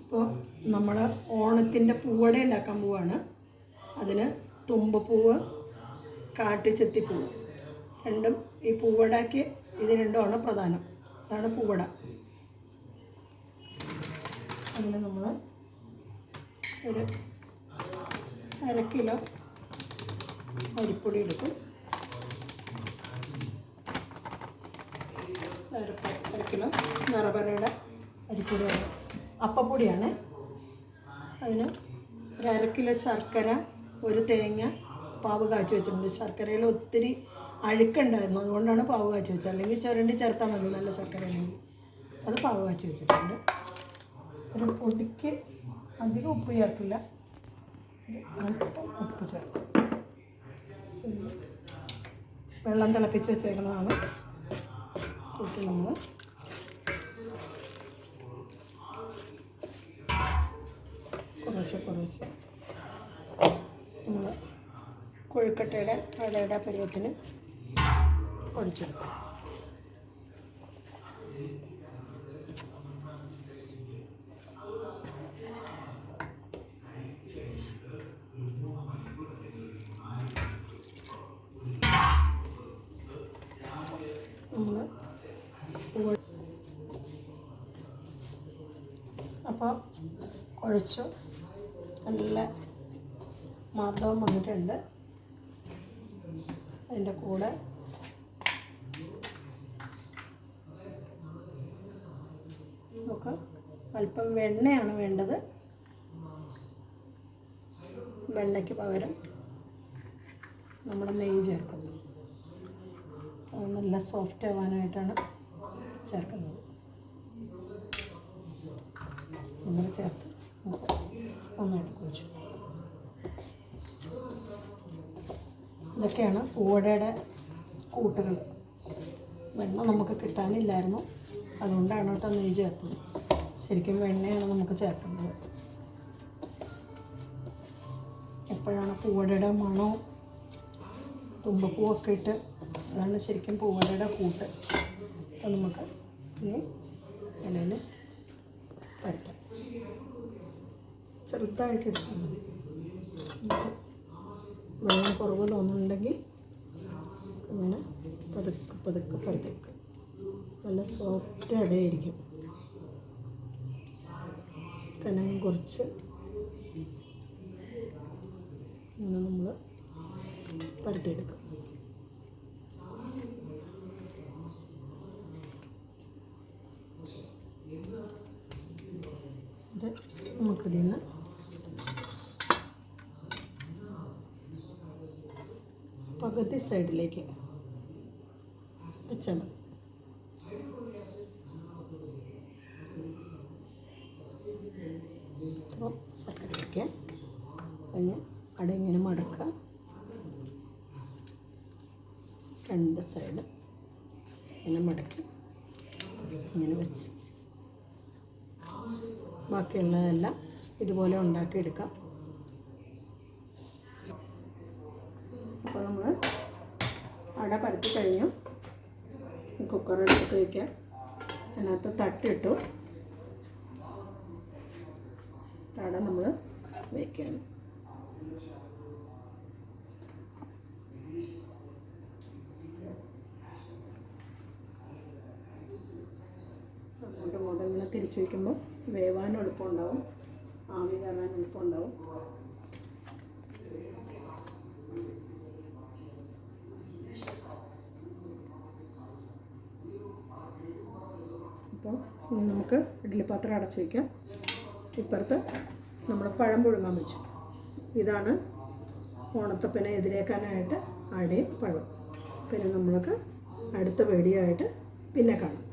ഇപ്പോൾ നമ്മൾ ഓണത്തിൻ്റെ പൂവട ഉണ്ടാക്കാൻ പോവാണ്. അതിന് തുമ്പപ്പൂവ്, കാട്ടുചെത്തിപ്പൂവ് രണ്ടും ഈ പൂവടയ്ക്ക് ഇത് രണ്ടുമാണ് പ്രധാനം. അതാണ് പൂവട. അതിന് നമ്മൾ ഒരു 1/2 കിലോ അരിപ്പൊടി എടുക്കും. 1/2 കിലോ നിറപറയുടെ അരിപ്പൊടി, അപ്പപ്പൊടിയാണ്. അതിന് 1/2 കിലോ ശർക്കര, ഒരു തേങ്ങ പാവ് കാച്ചി വെച്ചിട്ടുണ്ട്. ശർക്കരയിൽ ഒത്തിരി അഴുക്കുണ്ടായിരുന്നു, അതുകൊണ്ടാണ് പാവ് കാച്ചി വെച്ചത്. അല്ലെങ്കിൽ ചുരണ്ടി ചേർത്താൽ മതി, നല്ല ശർക്കര അല്ലെങ്കിൽ. അത് പാവ് കാച്ചി വെച്ചിട്ടുണ്ട്. ഒരു പൊടിക്ക് അധികം ഉപ്പ് ചേർക്കില്ല, ഉപ്പ് ചേർക്കും. വെള്ളം തിളപ്പിച്ച് വെച്ചേക്കുന്നതാണ്. കൂട്ടി നമ്മൾ കുറേശ്ശെ നമ്മൾ കൊഴുക്കട്ടയുടെ അടയുടെ പരുവത്തിന് പൊടിച്ചെടുക്കും. അപ്പോൾ കുഴച്ചു, നല്ല മർദ്ദവും വന്നിട്ടുണ്ട്. അതിൻ്റെ കൂടെ നമുക്ക് അല്പം വെണ്ണയാണ് വേണ്ടത്. വെണ്ണയ്ക്ക് പകരം നമ്മൾ നെയ്യ് ചേർക്കും. നല്ല സോഫ്റ്റ് ആവാനായിട്ടാണ് ചേർക്കുന്നത്. നമ്മൾ ചേർത്ത് നന്നായിട്ട് കുഴിച്ചു. ഇതൊക്കെയാണ് പൂവടയുടെ കൂട്ടുകൾ. വെണ്ണ നമുക്ക് കിട്ടാനില്ലായിരുന്നു, അതുകൊണ്ടാണ് കേട്ടോ നെയ്യ് ചേർത്തത്. ശരിക്കും വെണ്ണയാണ് നമുക്ക് ചേർക്കുന്നത്. എപ്പോഴാണ് പൂവടയുടെ മണവും തുമ്പപ്പൂവൊക്കെ ഇട്ട്, അതാണ് ശരിക്കും പൂവടയുടെ കൂട്ട്. അപ്പോൾ നമുക്ക് ഇനി ഇലയിൽ പരത്താം. ചെറുതായിട്ട് എടുത്താൽ മതി. വെള്ളം കുറവ് തോന്നുന്നുണ്ടെങ്കിൽ ഇങ്ങനെ പതുക്കെ പരത്തേക്ക്. നല്ല സോഫ്റ്റ് അടയായിരിക്കും. കനം കുറച്ച് ഇങ്ങനെ നമ്മൾ പരത്തിയെടുക്കും. ഇത് നമുക്കിതിൽ നിന്ന് പകുതി സൈഡിലേക്ക് വെച്ചാൽ മതി. അപ്പോൾ ശർക്കര വയ്ക്കുക. അതിന് അട ഇങ്ങനെ മടക്കുക. 2 സൈഡ് ഇങ്ങനെ മടക്കി ഇങ്ങനെ വെച്ച് ബാക്കിയുള്ളതെല്ലാം ഇതുപോലെ ഉണ്ടാക്കിയെടുക്കാം. അപ്പോൾ നമ്മൾ അട പരത്തി കഴിഞ്ഞു. കുക്കറെടുത്ത് വയ്ക്കാം. അതിനകത്ത് തട്ടിട്ടു അട നമ്മൾ വയ്ക്കുകയാണ്. അങ്ങോട്ടും ഇങ്ങനെ തിരിച്ച് വയ്ക്കുമ്പോൾ വേവാനും എളുപ്പമുണ്ടാവും, ആവി കയറാൻ എളുപ്പമുണ്ടാവും. അപ്പോൾ ഇനി നമുക്ക് ഇഡ്ഡലി പാത്രം അടച്ച് വയ്ക്കാം. ഇപ്പുറത്ത് നമ്മൾ പഴം പുഴുങ്ങാൻ വെച്ചു. ഇതാണ് ഓണത്തപ്പനെ എതിരേക്കാനായിട്ട് അടയും പഴം. പിന്നെ നമ്മൾക്ക് അടുത്ത വീഡിയോ ആയിട്ട് പിന്നെ കാണാം.